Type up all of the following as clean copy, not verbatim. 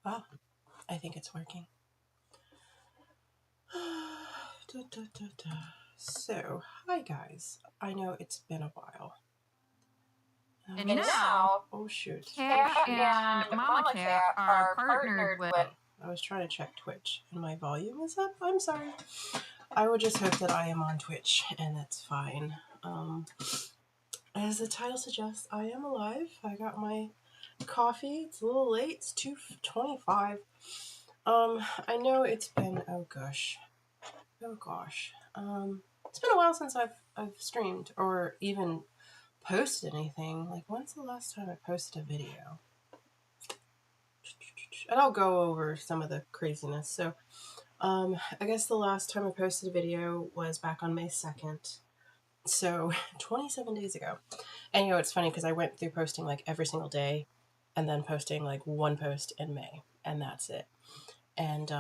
Ah, I think it's working. So, hi guys. I know it's been a while. And now, oh shoot. Cat and Mama Cat are partnered with. I was trying to check Twitch and my volume is up. I'm sorry. I would just hope that I am on Twitch and that's fine. As the title suggests, I am alive. I got my coffee. It's a little late. It's 2:25. I know it's been oh gosh. It's been a while since I've streamed or even posted anything. Like, when's the last time I posted a video? And I'll go over some of the craziness. So, I guess the last time I posted a video was back on May 2nd. So, 27 days ago. And it's funny because I went through posting like every single day and then posting like one post in May, and that's it. And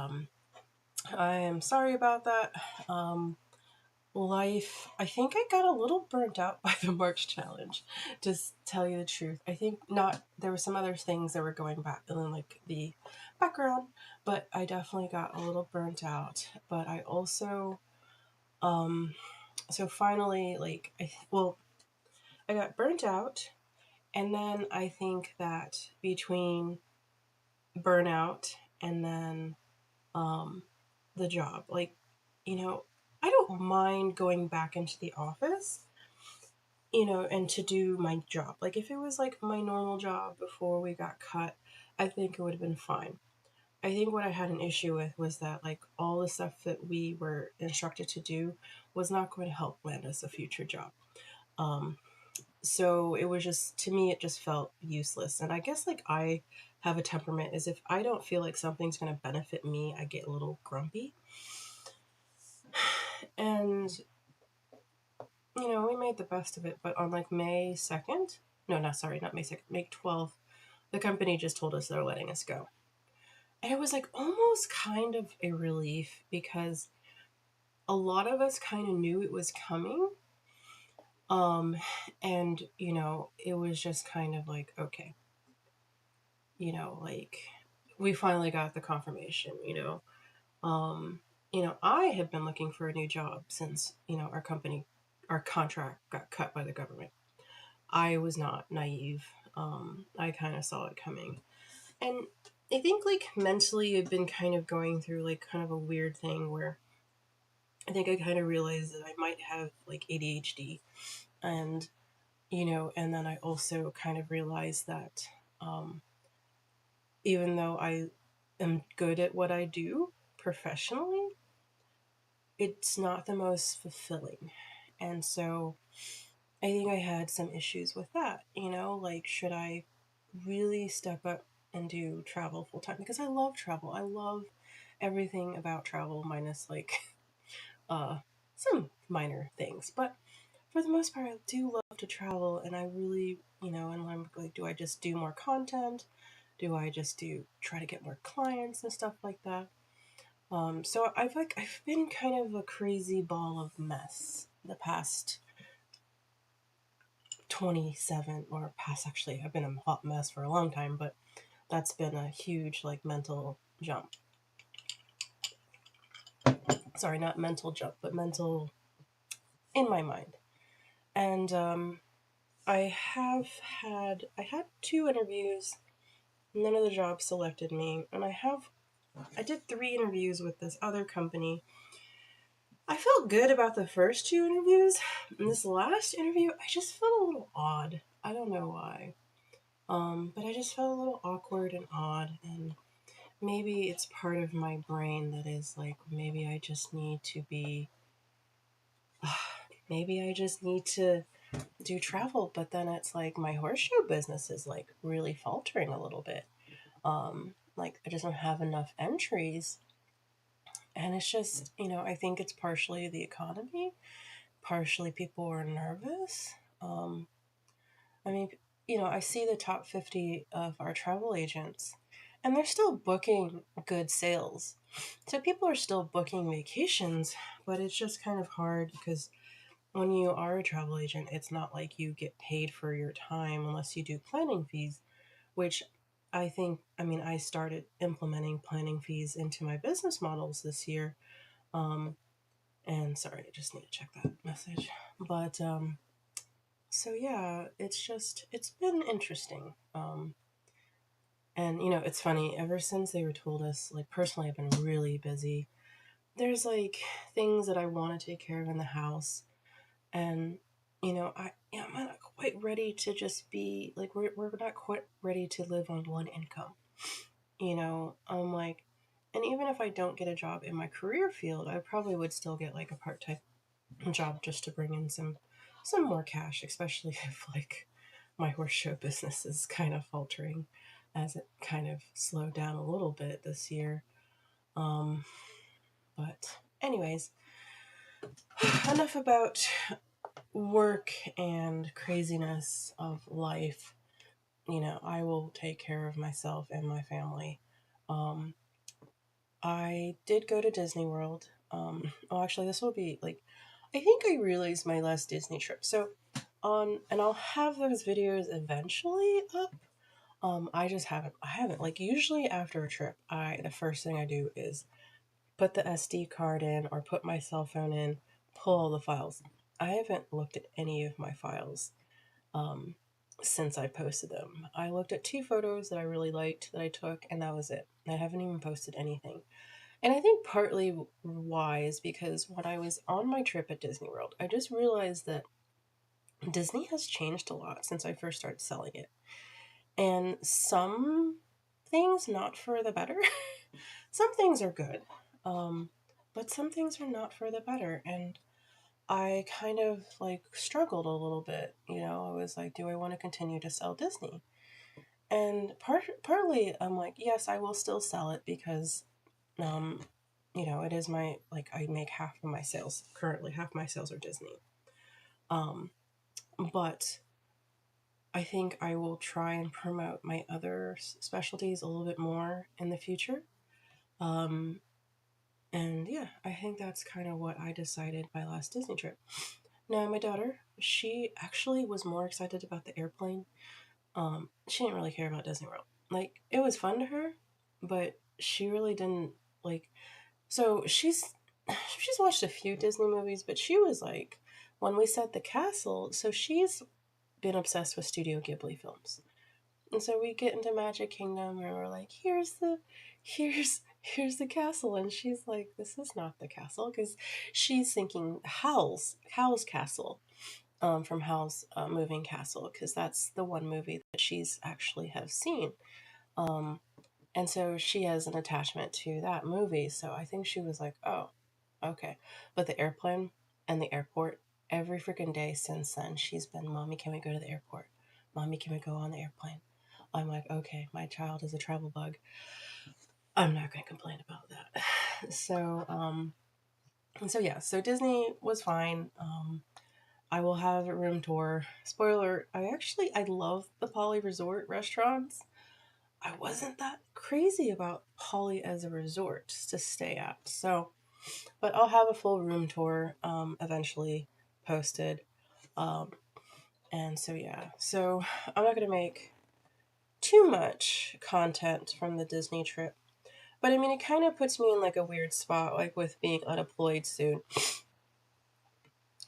I am sorry about that. Life, I think I got a little burnt out by the March challenge, to tell you the truth. I think there were some other things that were going back in like the background, but I definitely got a little burnt out. But I also, so finally, like, I got burnt out, and then I think that between burnout and then the job, like, I don't mind going back into the office, and to do my job. Like, if it was like my normal job before we got cut, I think it would have been fine. I think what I had an issue with was that, like, all the stuff that we were instructed to do was not going to help land us a future job. So it was just, to me, it just felt useless. And I guess, like, I have a temperament is if I don't feel like something's going to benefit me, I get a little grumpy. And, we made the best of it. But on like May 2nd, no, not May 2nd, May 12th, the company just told us they're letting us go. And it was like almost kind of a relief because a lot of us kind of knew it was coming. And, it was just kind of like, okay, like, we finally got the confirmation, I had been looking for a new job since, our contract got cut by the government. I was not naive. I kind of saw it coming. And I think, like, mentally I've been kind of going through, like, kind of a weird thing where I think I kind of realized that I might have, like, ADHD. And, and then I also kind of realized that even though I am good at what I do professionally, it's not the most fulfilling. And so I think I had some issues with that, like, should I really step up and do travel full time? Because I love travel. I love everything about travel minus, like, some minor things. But for the most part, I do love to travel, and I really, and I'm like, do I just do more content? Do I just try to get more clients and stuff like that? So I've been kind of a crazy ball of mess the past 27 or past, actually, I've been a hot mess for a long time, but that's been a huge, like, mental jump. Sorry, not mental jump, but mental in my mind. And I had 2 interviews. None of the jobs selected me, and I did 3 interviews with this other company. I felt good about the first 2 interviews. In this last interview, I just felt a little odd. I don't know why. But I just felt a little awkward and odd, and maybe it's part of my brain that is like, maybe I just need to do travel, but then it's like my horseshoe business is like really faltering a little bit. Like, I just don't have enough entries. And it's just, I think it's partially the economy, partially people are nervous. I mean, I see the top 50 of our travel agents, and they're still booking good sales. So people are still booking vacations, but it's just kind of hard because when you are a travel agent, it's not like you get paid for your time unless you do planning fees, which I think, I mean, I started implementing planning fees into my business models this year. Um, and sorry, I just need to check that message. But so yeah, it's been interesting. And it's funny, ever since they were told us, like personally, I've been really busy. There's like things that I want to take care of in the house. And, I'm not quite ready to just be like, we're not quite ready to live on one income. I'm like, and even if I don't get a job in my career field, I probably would still get like a part time job just to bring in some more cash, especially if like my horse show business is kind of faltering as it kind of slowed down a little bit this year. Um, but anyways, enough about work and craziness of life. I will take care of myself and my family. Um, I did go to Disney World. Oh, actually, this will be like, I think I realized my last Disney trip. So, and I'll have those videos eventually up. I haven't, like, usually after a trip, the first thing I do is put the SD card in or put my cell phone in, pull all the files. I haven't looked at any of my files um, since I posted them. I looked at two photos that I really liked that I took, and that was it. I haven't even posted anything. And I think partly why is because when I was on my trip at Disney World, I just realized that Disney has changed a lot since I first started selling it. And some things not for the better. Some things are good. Um, but some things are not for the better. And I kind of like struggled a little bit. I was like, do I want to continue to sell Disney? And partly I'm like, yes, I will still sell it because um, it is my, like, I make half of my sales currently. Half my sales are Disney. Um, but I think I will try and promote my other specialties a little bit more in the future. Um, and yeah, I think that's kind of what I decided my last Disney trip. Now, my daughter, she actually was more excited about the airplane. She didn't really care about Disney World. Like, it was fun to her, but she really didn't like. So she's watched a few Disney movies, but she was like, when we said the castle, so she's been obsessed with Studio Ghibli films. And so we get into Magic Kingdom and we're like, here's the castle. And she's like, this is not the castle, because she's thinking Howl's Castle, from Howl's Moving Castle, because that's the one movie that she's actually have seen. Um, and so she has an attachment to that movie. So I think she was like, oh, okay. But the airplane and the airport, every freaking day since then, she's been, Mommy, can we go to the airport? Mommy, can we go on the airplane? I'm like, okay, my child is a travel bug. I'm not going to complain about that. So yeah, so Disney was fine. I will have a room tour. Spoiler, I love the Poly Resort restaurants. I wasn't that crazy about Poly as a resort to stay at. So, but I'll have a full room tour eventually posted. Um, and so, yeah. So, I'm not going to make too much content from the Disney trip. But I mean, it kind of puts me in like a weird spot, like with being unemployed soon.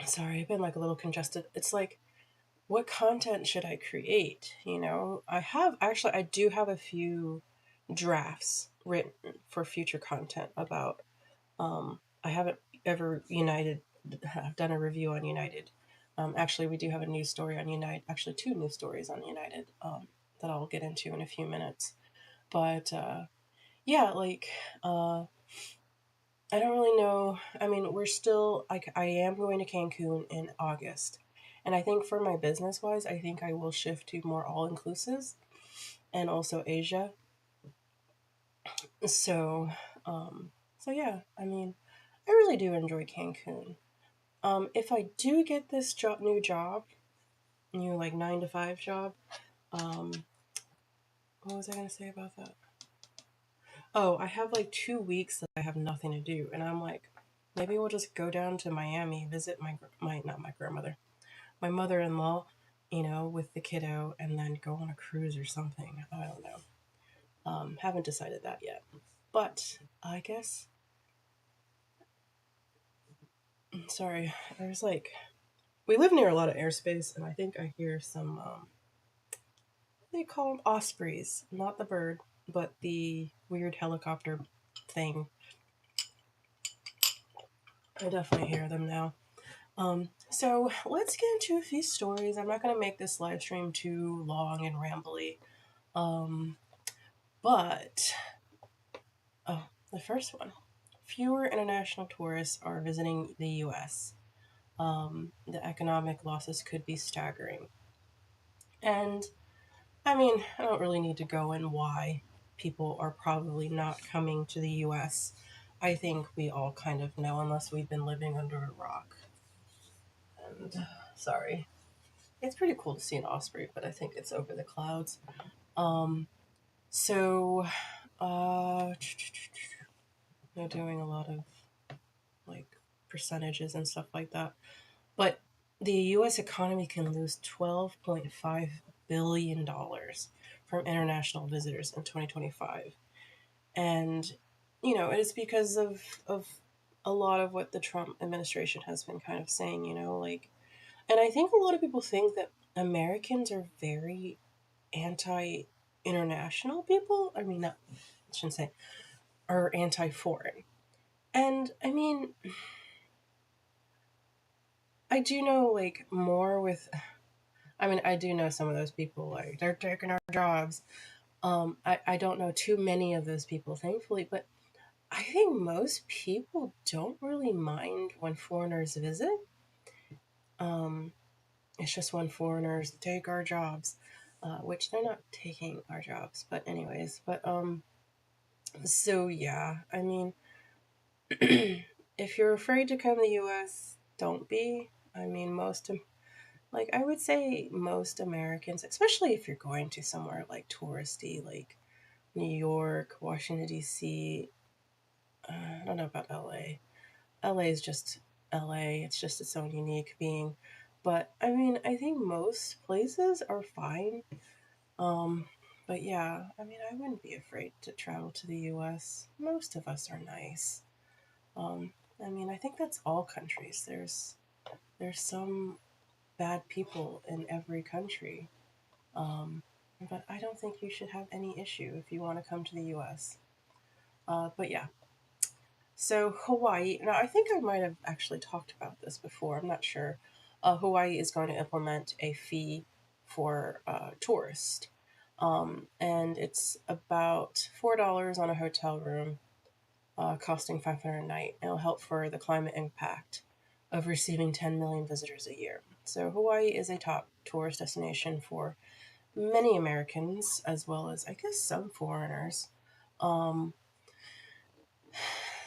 Sorry, I've been like a little congested. It's like, what content should I create? I do have a few drafts written for future content about. I haven't ever done a review on United. Actually, we do have a news story on United. Actually, two news stories on United that I'll get into in a few minutes. But yeah, like I don't really know. I mean, we're still like, I am going to Cancun in August. And I think for my business wise, I think I will shift to more all inclusives and also Asia. So, so yeah, I mean, I really do enjoy Cancun. If I do get this new like 9 to 5 job, um, what was I gonna say about that? Oh, I have like 2 weeks that I have nothing to do, and I'm like, maybe we'll just go down to Miami, visit my not my grandmother, my mother-in-law, with the kiddo, and then go on a cruise or something. I don't know. Haven't decided that yet. But I guess, sorry, there's like, we live near a lot of airspace, and I think I hear some, what do they call them? Ospreys. Not the bird, but the weird helicopter thing. I definitely hear them now. So let's get into a few stories. I'm not going to make this live stream too long and rambly. Um, but, oh, the first one. Fewer international tourists are visiting the US. The economic losses could be staggering. And I mean, I don't really need to go in why people are probably not coming to the US. I think we all kind of know, unless we've been living under a rock. And sorry, it's pretty cool to see an osprey, but I think it's over the clouds. Um, so, uh, they're doing a lot of like percentages and stuff like that. But the US economy can lose $12.5 billion from international visitors in 2025. And, it is because of a lot of what the Trump administration has been kind of saying, like, and I think a lot of people think that Americans are very anti international people. I mean, not, I shouldn't say, are anti foreign. And I mean, I do know like more with, I mean, I do know some of those people, like, they're taking our jobs. I don't know too many of those people, thankfully, but I think most people don't really mind when foreigners visit. Um, it's just when foreigners take our jobs, which they're not taking our jobs, but anyways, so yeah, I mean, if you're afraid to come to the US, don't be. I mean, like, I would say most Americans, especially if you're going to somewhere like touristy, like New York, Washington, D.C., I don't know about LA. LA is just LA, it's just its own unique being. But I mean, I think most places are fine. Um, but yeah, I mean, I wouldn't be afraid to travel to the US. Most of us are nice. Um, I mean, I think that's all countries. There's some bad people in every country. Um, but I don't think you should have any issue if you want to come to the US. But yeah, so Hawaii, now I think I might have actually talked about this before, I'm not sure. Hawaii is going to implement a fee for tourists. And it's about $4 on a hotel room, costing $500 a night. It'll help for the climate impact of receiving 10 million visitors a year. So Hawaii is a top tourist destination for many Americans, as well as, I guess, some foreigners. Um,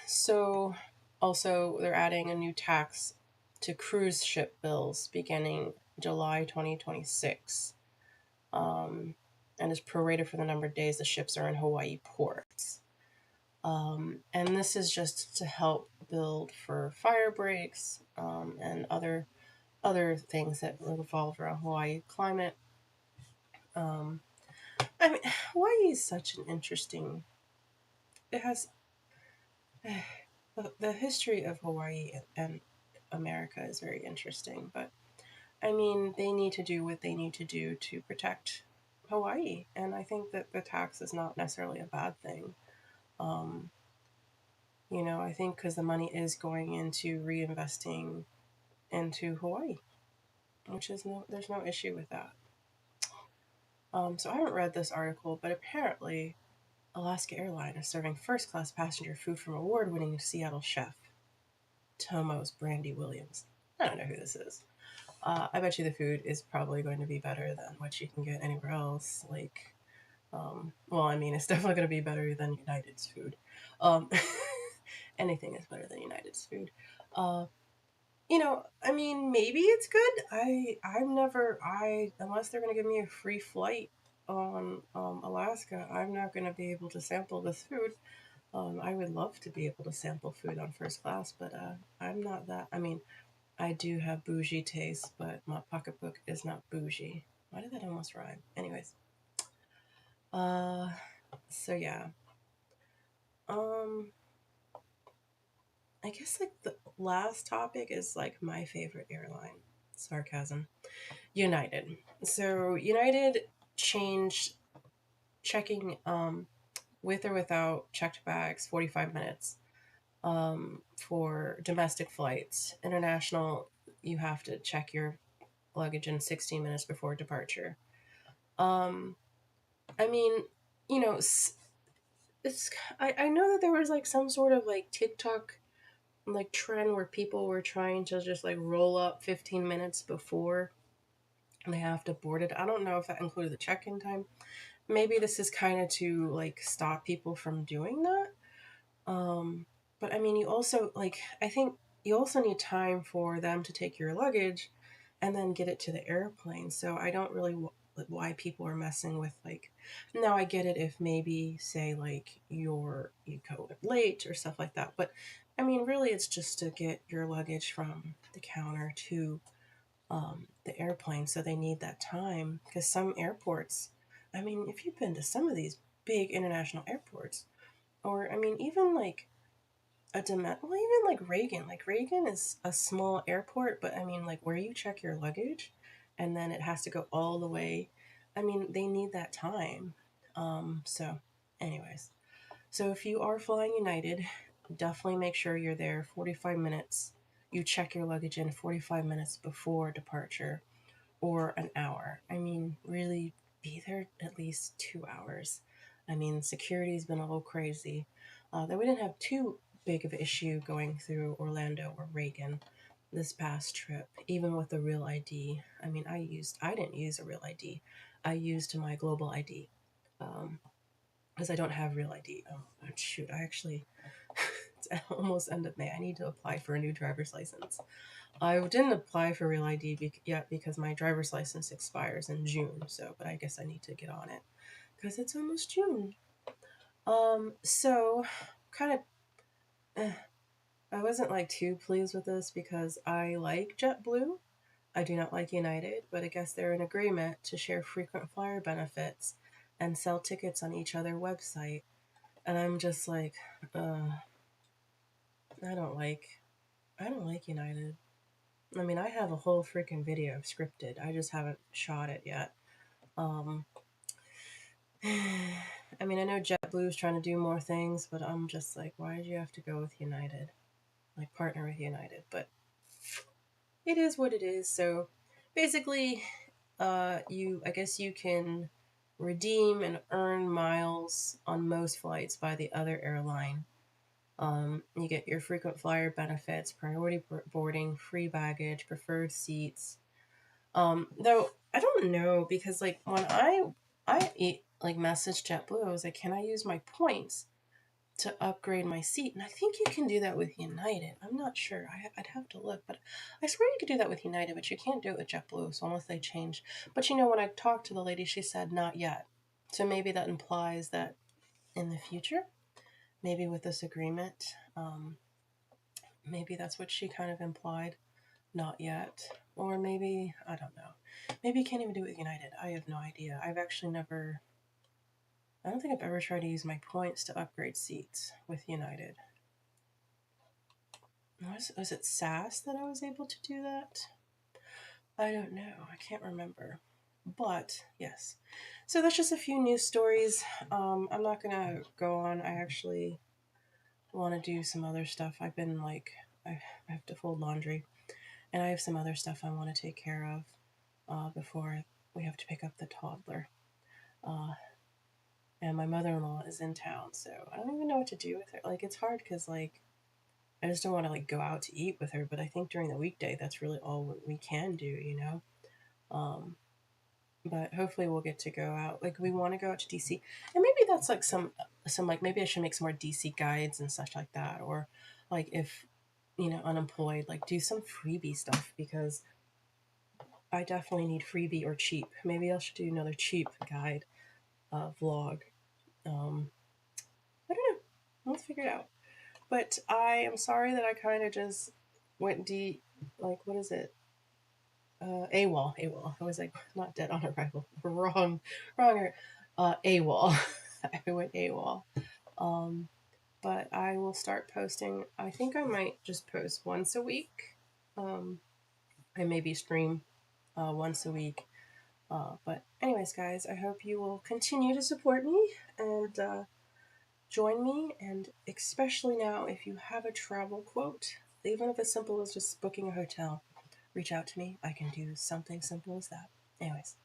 so, also, they're adding a new tax to cruise ship bills beginning July 2026, and is prorated for the number of days the ships are in Hawaii ports. And this is just to help build for fire breaks, and other things that revolve around Hawaii climate. Um, I mean, Hawaii is such an interesting. It has the history of Hawaii and America is very interesting, but I mean, they need to do what they need to do to protect Hawaii, and I think that the tax is not necessarily a bad thing. Um, I think because the money is going into reinvesting into Hawaii, which is there's no issue with that. So I haven't read this article, but apparently Alaska Airlines is serving first class passenger food from award winning Seattle chef Tomo's Brandy Williams. I don't know who this is. I bet you the food is probably going to be better than what you can get anywhere else. Like, well, I mean, it's definitely going to be better than United's food. Um, anything is better than United's food. Uh, I mean, maybe it's good. I'm never, unless they're going to give me a free flight on Alaska, I'm not going to be able to sample this food. I would love to be able to sample food on first class, but I'm not that. I mean, I do have bougie taste, but my pocketbook is not bougie. Why did that almost rhyme? Anyways, uh, So yeah. Um I guess like the last topic is like my favorite airline. Sarcasm. United. So United changed checking with or without checked bags 45 minutes for domestic flights. International, you have to check your luggage in 16 minutes before departure. Um, I mean, you know, it's I know that there was like some sort of like TikTok like trend where people were trying to just like roll up 15 minutes before they have to board it. I don't know if that included the check-in time. Maybe this is kind of to like stop people from doing that. Um, but I mean, you also like I think you also need time for them to take your luggage and then get it to the airplane. So I don't really why people are messing with like. Now I get it if maybe say like you go late or stuff like that, but I mean, really, it's just to get your luggage from the counter to the airplane. So they need that time because some airports. I mean, if you've been to some of these big international airports, or I mean, even like well, even like Reagan is a small airport, but I mean, like where you check your luggage, and then it has to go all the way. I mean, they need that time. So, anyways, so if you are flying United, definitely make sure you're there 45 minutes. You check your luggage in 45 minutes before departure or an hour. I mean, really be there at least 2 hours. I mean, security's been a little crazy. Though we didn't have too big of an issue going through Orlando or Reagan this past trip, even with the real ID. I mean, I didn't use a real ID. I used my global ID because I don't have real ID. Oh, shoot, I actually, it's almost end of May. I need to apply for a new driver's license. I didn't apply for Real ID yet because my driver's license expires in June. So, but I guess I need to get on it because it's almost June. So kind of, I wasn't like too pleased with this because I like JetBlue. I do not like United, but I guess they're in agreement to share frequent flyer benefits and sell tickets on each other website. And I'm just like, I don't like, I don't like United. I mean, I have a whole freaking video scripted. I just haven't shot it yet. Um, I mean, I know JetBlue is trying to do more things, but I'm just like, why did you have to go with United? Like, partner with United. But it is what it is. So basically, I guess you can redeem and earn miles on most flights by the other airline. You get your frequent flyer benefits, priority boarding, free baggage, preferred seats. Though I don't know because like when like messaged JetBlue, I was like, can I use my points to upgrade my seat? And I think you can do that with United. I'm not sure. I'd have to look, but I swear you could do that with United, but you can't do it with JetBlue. So unless they change, but you know, when I talked to the lady, she said not yet. So maybe that implies that in the future, maybe with this agreement, maybe that's what she kind of implied. Not yet. Or maybe, I don't know. Maybe you can't even do it with United. I have no idea. I've actually never, I don't think I've ever tried to use my points to upgrade seats with United. Was it SAS that I was able to do that? I don't know. I can't remember. But yes. So that's just a few news stories. I'm not going to go on. I actually want to do some other stuff. I have to fold laundry. And I have some other stuff I want to take care of before we have to pick up the toddler. Uh, and my mother-in-law is in town, so I don't even know what to do with her. Like it's hard because like I just don't want to like go out to eat with her. But I think during the weekday, that's really all we can do, you know. Um, but hopefully we'll get to go out. Like we want to go out to DC, and maybe that's like some like maybe I should make some more DC guides and such like that, or like if unemployed, like do some freebie stuff because I definitely need freebie or cheap. Maybe I should do another cheap guide vlog. Um, I don't know. Let's figure it out. But I am sorry that I kind of just went deep. Like, what is it? AWOL. AWOL. I was like, not dead on arrival. Wrong. Wrong. AWOL. I went AWOL. Um, but I will start posting. I think I might just post once a week. Um, I maybe stream once a week. But, anyways, guys, I hope you will continue to support me and join me. And especially now, if you have a travel quote, even if it's simple as just booking a hotel, reach out to me. I can do something simple as that. Anyways,